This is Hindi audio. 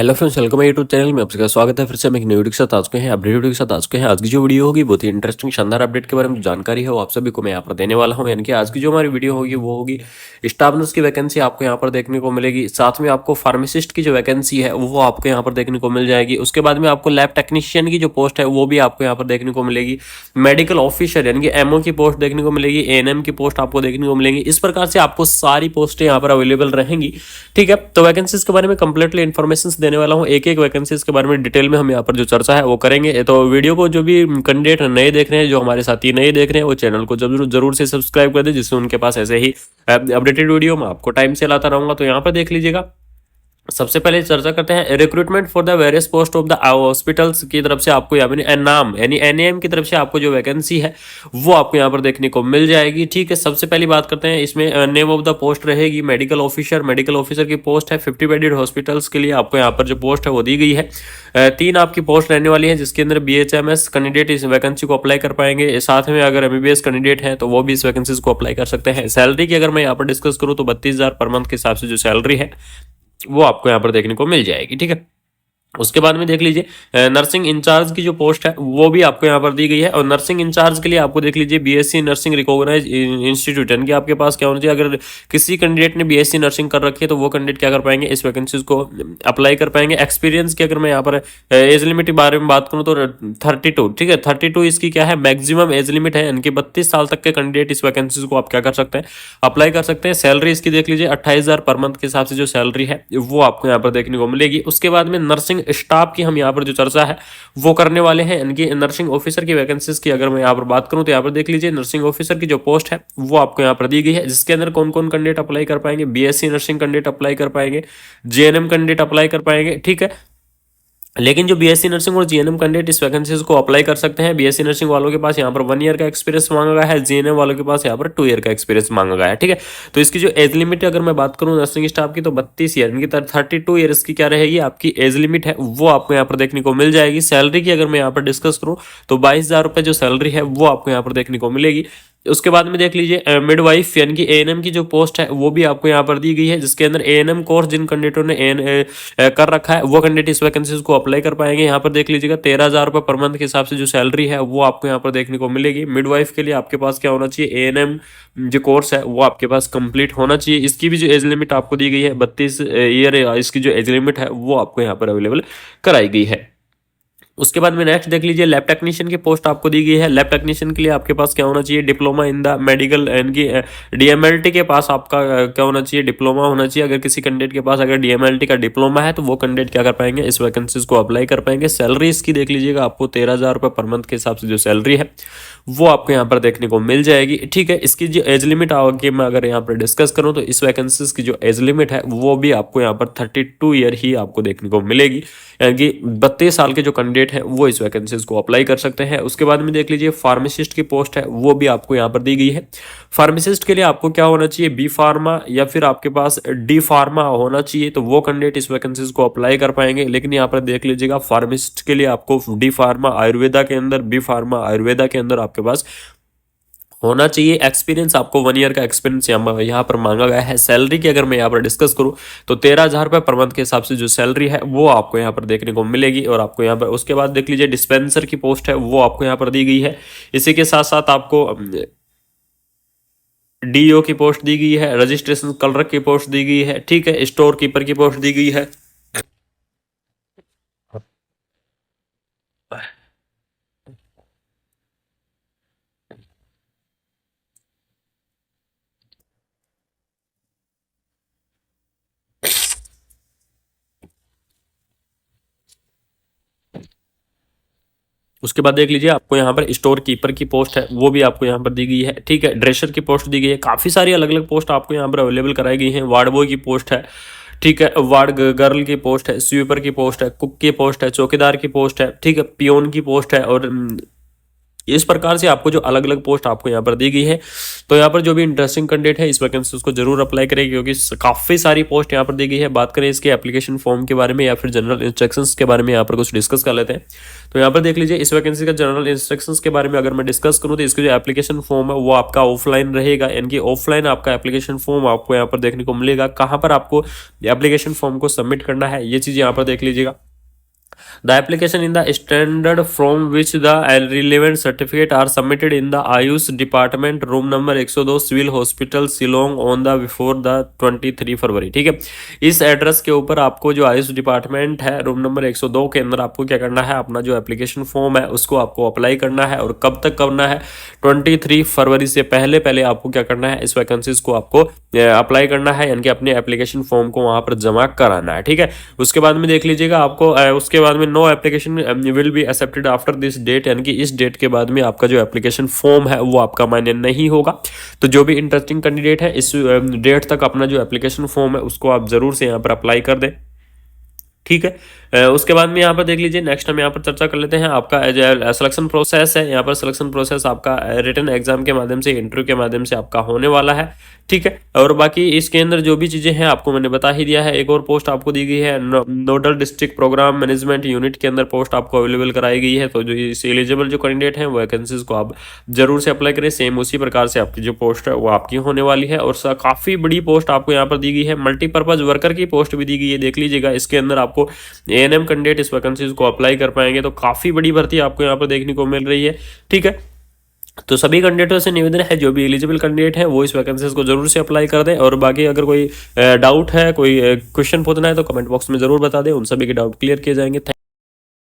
हेलो फ्रेंड्स, वेलकम है यूट्यूब चैनल में। आपका स्वागत है। फिर से हम एक नई वीडियो के साथ आ चुके हैं, अपडेट वीडियो के साथ आ चुके हैं। आज की जो वीडियो होगी बहुत ही इंटरेस्टिंग शानदार अपडेट के बारे में जानकारी है वो आप सभी को मैं यहाँ पर देने वाला हूँ। यानी कि आज की जो हमारी वीडियो होगी वो होगी स्टाफ नर्स की वैकेंसी आपको यहाँ पर देखने को मिलेगी। साथ में आपको फार्मासिस्ट की जो वैकेंसी है वो आपको यहाँ पर देखने को मिल जाएगी। उसके बाद में आपको लैब टेक्नीशियन की जो पोस्ट है वो भी आपको यहाँ पर देखने को मिलेगी। मेडिकल ऑफिसर यानी कि एमओ की पोस्ट देखने को मिलेगी। एएनएम की पोस्ट आपको देखने को मिलेंगी। इस प्रकार से आपको सारी पोस्टें यहाँ पर अवेलेबल रहेंगी। ठीक है, तो वैकेंसीज के बारे में कंप्लीटली इन्फॉर्मेशन देने वाला हूँ। एक एक वैकेंसीज के बारे में डिटेल में हम यहाँ पर जो चर्चा है वो करेंगे। तो वीडियो को जो भी कैंडिडेट नए देख रहे हैं, जो हमारे साथी नए देख रहे हैं, वो चैनल को जरूर से सब्सक्राइब कर दे, जिससे उनके पास ऐसे ही अपडेटेड वीडियो मैं आपको टाइम से लाता रहूंगा। तो यहाँ पर देख लीजिएगा, सबसे पहले चर्चा करते हैं recruitment for the various post of the hospitals की तरफ से आपको नाम यानी एनएएम की तरफ से आपको जो वैकेंसी है वो आपको यहाँ पर देखने को मिल जाएगी। ठीक है, सबसे पहली बात करते हैं, इसमें नेम ऑफ द पोस्ट रहेगी मेडिकल ऑफिसर। मेडिकल ऑफिसर की पोस्ट है 50 बेडेड हॉस्पिटल्स के लिए आपको यहाँ पर जो पोस्ट है वो दी गई है। 3 आपकी पोस्ट रहने वाली है, जिसके अंदर बीएचएमएस कैंडिडेट इस वैकेंसी को अप्लाई कर पाएंगे। साथ में अगर एमबीबीएस कैंडिडेट है तो वो भी इस वैकेंसी को अप्लाई कर सकते हैं। सैलरी की अगर मैं यहाँ पर डिस्कस करूँ तो 32,000 पर मंथ के हिसाब से जो सैलरी है वो आपको यहाँ पर देखने को मिल जाएगी। ठीक है, उसके बाद में देख लीजिए नर्सिंग इंचार्ज की जो पोस्ट है वो भी आपको यहाँ पर दी गई है। और नर्सिंग इंचार्ज के लिए आपको देख लीजिए बीएससी नर्सिंग रिकॉग्नाइज इंस्टीट्यूट, यानी कि आपके पास क्या होना चाहिए, अगर किसी कैंडिडेट ने बीएससी नर्सिंग कर रखी है तो वो कैंडिडेट क्या कर पाएंगे, इस वैकेंसीज को अप्लाई कर पाएंगे। एक्सपीरियंस की अगर मैं यहाँ पर एज लिमिट के बारे में बात करूँ तो 32, ठीक है, 32 इसकी क्या है, मैक्सिमम एज लिमिट है। यानी कि 32 साल तक के कैंडिडेट इस वैकेंसीज को आप क्या कर सकते हैं, अप्लाई कर सकते हैं। सैलरी इसकी देख लीजिए 28,000 पर मंथ के हिसाब से जो सैलरी है वो आपको यहाँ पर देखने को मिलेगी। उसके बाद में नर्सिंग स्टाफ की हम यहाँ पर जो चर्चा है वो करने वाले हैं। यानी कि नर्सिंग ऑफिसर की वैकेंसीज की अगर मैं यहाँ पर बात करूँ तो यहाँ पर देख लीजिए नर्सिंग ऑफिसर की जो पोस्ट है वो आपको यहाँ पर दी गई है, जिसके अंदर कौन कौन कैंडिडेट अप्लाई कर पाएंगे, बीएससी नर्सिंग कैंडिडेट अप्लाई कर पाएंगे, जेएनएम कैंडिडेट अप्लाई कर पाएंगे। ठीक है, लेकिन जो बीएससी नर्सिंग और जीएनएम कैंडिडेट इस वैकेंसीज को अप्लाई कर सकते हैं। बीएससी नर्सिंग वालों के पास यहाँ पर 1 ईयर का एक्सपीरियंस मांगा गया है, जीएनएम वालों के पास यहाँ पर 2 ईयर का एक्सपीरियंस मांगा गया है। ठीक है, तो इसकी जो एज लिमिट अगर मैं बात करूँ नर्सिंग स्टाफ की तो 32 ईयर, यानी कि 32 ईयर्स की क्या रहेगी आपकी एज लिमिट है वो आपको यहाँ पर देखने को मिल जाएगी। सैलरी की अगर मैं यहाँ पर डिस्कस करूँ तो 22,000 रुपये जो सैलरी है वो आपको यहाँ पर देखने को मिलेगी। उसके बाद में देख लीजिए मिडवाइफ यानी कि एएनएम की जो पोस्ट है वो भी आपको यहाँ पर दी गई है, जिसके अंदर एएनएम कोर्स जिन कैंडिडेटों ने कर रखा है वो कैंडिडेट इस वैकेंसीज को अप्लाई कर पाएंगे। यहाँ पर देख लीजिएगा 13,000 रुपये पर मंथ के हिसाब से जो सैलरी है वो आपको यहाँ पर देखने को मिलेगी। मिडवाइफ के लिए आपके पास क्या होना चाहिए, एएनएम जो कोर्स है वो आपके पास कंप्लीट होना चाहिए। इसकी भी जो एज लिमिट आपको दी गई है 32 ईयर, इसकी जो एज लिमिट है वो आपको यहाँ पर अवेलेबल कराई गई है। उसके बाद में नेक्स्ट देख लीजिए लैब टेक्नीशियन की पोस्ट आपको दी गई है। लैब टेक्नीशियन के लिए आपके पास क्या होना चाहिए, डिप्लोमा इन द मेडिकल, यानी कि डीएमएलटी के पास आपका क्या होना चाहिए, डिप्लोमा होना चाहिए। अगर किसी कैंडिडेट के पास अगर डीएमएलटी का डिप्लोमा है तो वो कैंडिडेट क्या कर पाएंगे, इस वैकेंसीज को अप्लाई कर पाएंगे। सैलरी इसकी देख लीजिएगा आपको 13,000 रुपये पर मंथ के हिसाब से जो सैलरी है वो आपको यहाँ पर देखने को मिल जाएगी। ठीक है, इसकी जो एज लिमिट आगे मैं अगर यहाँ पर डिस्कस करूँ तो इस वैकेंसीज की जो एज लिमिट है वो भी आपको यहाँ पर 32 ईयर ही आपको देखने को मिलेगी। यानी कि 32 साल के जो कैंडिडेट है वो इस वैकेंसीज को अप्लाई कर सकते हैं। उसके बाद में देख लीजिए फार्मासिस्ट की पोस्ट है वो भी आपको यहाँ पर दी गई है। फार्मासिस्ट के लिए आपको क्या होना चाहिए, बी फार्मा या फिर आपके पास डी फार्मा होना चाहिए, तो वो कैंडिडेट इस वैकेंसीज को अप्लाई कर पाएंगे। लेकिन यहाँ पर देख लीजिएगा फार्मासिस्ट के लिए आपको डी फार्मा आयुर्वेदा के अंदर, बी फार्मा आयुर्वेदा के अंदर आपके पास होना चाहिए। एक्सपीरियंस आपको 1 ईयर का एक्सपीरियंस यहाँ पर मांगा गया है। सैलरी की अगर मैं यहाँ पर डिस्कस करूँ तो 13,000 रुपये पर मंथ के हिसाब से जो सैलरी है वो आपको यहाँ पर देखने को मिलेगी। और आपको यहाँ पर उसके बाद देख लीजिए डिस्पेंसर की पोस्ट है वो आपको यहाँ पर दी गई है। इसी के साथ साथ आपको डीओ की पोस्ट दी गई है, रजिस्ट्रेशन क्लर्क की पोस्ट दी गई है। ठीक है, स्टोर कीपर की पोस्ट दी गई है। उसके बाद देख लीजिए आपको यहाँ पर स्टोर कीपर की पोस्ट है वो भी आपको यहाँ पर दी गई है। ठीक है, ड्रेसर की पोस्ट दी गई है। काफ़ी सारी अलग अलग पोस्ट आपको यहाँ पर अवेलेबल कराई गई हैं। वार्ड बॉय की पोस्ट है, ठीक है, वार्ड गर्ल की पोस्ट है, स्वीपर की पोस्ट है, कुक की पोस्ट है, चौकीदार की पोस्ट है, ठीक है, पियोन की पोस्ट है और इस प्रकार से आपको जो अलग अलग पोस्ट आपको यहाँ पर दी गई है, तो यहाँ पर जो भी इंटरेस्टिंग कैंडिडेट है इस वैकेंसी उसको जरूर अप्लाई करें, क्योंकि काफी सारी पोस्ट यहाँ पर दी गई है। बात करें इसके एप्लीकेशन फॉर्म के बारे में या फिर जनरल इंस्ट्रक्शंस के बारे में यहाँ पर कुछ डिस्कस कर लेते हैं। तो यहाँ पर देख लीजिए इस वैकेंसी का जनरल इंस्ट्रक्शंस के बारे में अगर मैं डिस्कस करूँ तो इसका जो एप्लीकेशन फॉर्म है वो आपका ऑफलाइन रहेगा, यानी कि ऑफलाइन आपका एप्लीकेशन फॉर्म आपको यहाँ पर देखने को मिलेगा। कहाँ पर आपको एप्लीकेशन फॉर्म को सबमिट करना है ये चीज यहाँ पर देख लीजिएगा। The application in the standard from which the relevant certificate are submitted in the Ayush department room number 102 civil hospital Shillong on the before the 23 फरवरी। ठीक है, इस एड्रेस के ऊपर आपको जो आयुष डिपार्टमेंट है रूम नंबर 102 के अंदर आपको क्या करना है, अपना जो एप्लीकेशन फॉर्म है उसको आपको अप्लाई करना है। और कब तक करना है, 23 फरवरी से पहले पहले आपको क्या करना है, इस वैकेंसीज को आपको अप्लाई करना है, यानी कि अपने एप्लीकेशन फॉर्म को वहां पर जमा कराना है। ठीक है, उसके बाद में देख लीजिएगा आपको उसके बाद में no application will be accepted after this date, यानी कि इस डेट के बाद में आपका जो एप्लीकेशन फॉर्म है वो आपका मान्य नहीं होगा। तो जो भी इंटरेस्टिंग कैंडिडेट है इस डेट तक अपना जो एप्लीकेशन फॉर्म है उसको आप जरूर से यहाँ पर अप्लाई कर दें। ठीक है, उसके बाद में यहाँ पर देख लीजिए नेक्स्ट हम यहाँ पर चर्चा कर लेते हैं आपका सिलेक्शन प्रोसेस है। यहाँ पर सिलेक्शन प्रोसेस आपका रिटन एग्जाम के माध्यम से, इंटरव्यू के माध्यम से आपका होने वाला है। ठीक है, और बाकी इसके अंदर जो भी चीजें हैं आपको मैंने बता ही दिया है। एक और पोस्ट आपको दी गई है nodal district program management unit के अंदर पोस्ट आपको अवेलेबल कराई गई है। तो जो इस एलिजिबल जो कैंडिडेट हैं वैकेंसीज को आप जरूर से अप्लाई करें। सेम उसी प्रकार से आपकी जो पोस्ट है वो आपकी होने वाली है। और काफी बड़ी पोस्ट आपको यहाँ पर दी गई है, मल्टीपर्पज वर्कर की पोस्ट भी दी गई है। देख लीजिएगा इसके अंदर आपको एएनएम कैंडिडेट इस वैकेंसीज को अप्लाई कर पाएंगे। तो काफी बड़ी भर्ती आपको यहाँ पर देखने को मिल रही है। ठीक है, तो सभी कैंडिडेटों से निवेदन है जो भी एलिजिबल कैंडिडेट है वो इस वैकेंसीज को जरूर से अप्लाई कर दें। और बाकी अगर कोई डाउट है, कोई क्वेश्चन पूछना है तो कमेंट बॉक्स में जरूर बता दें, उन सभी के डाउट क्लियर किए जाएंगे।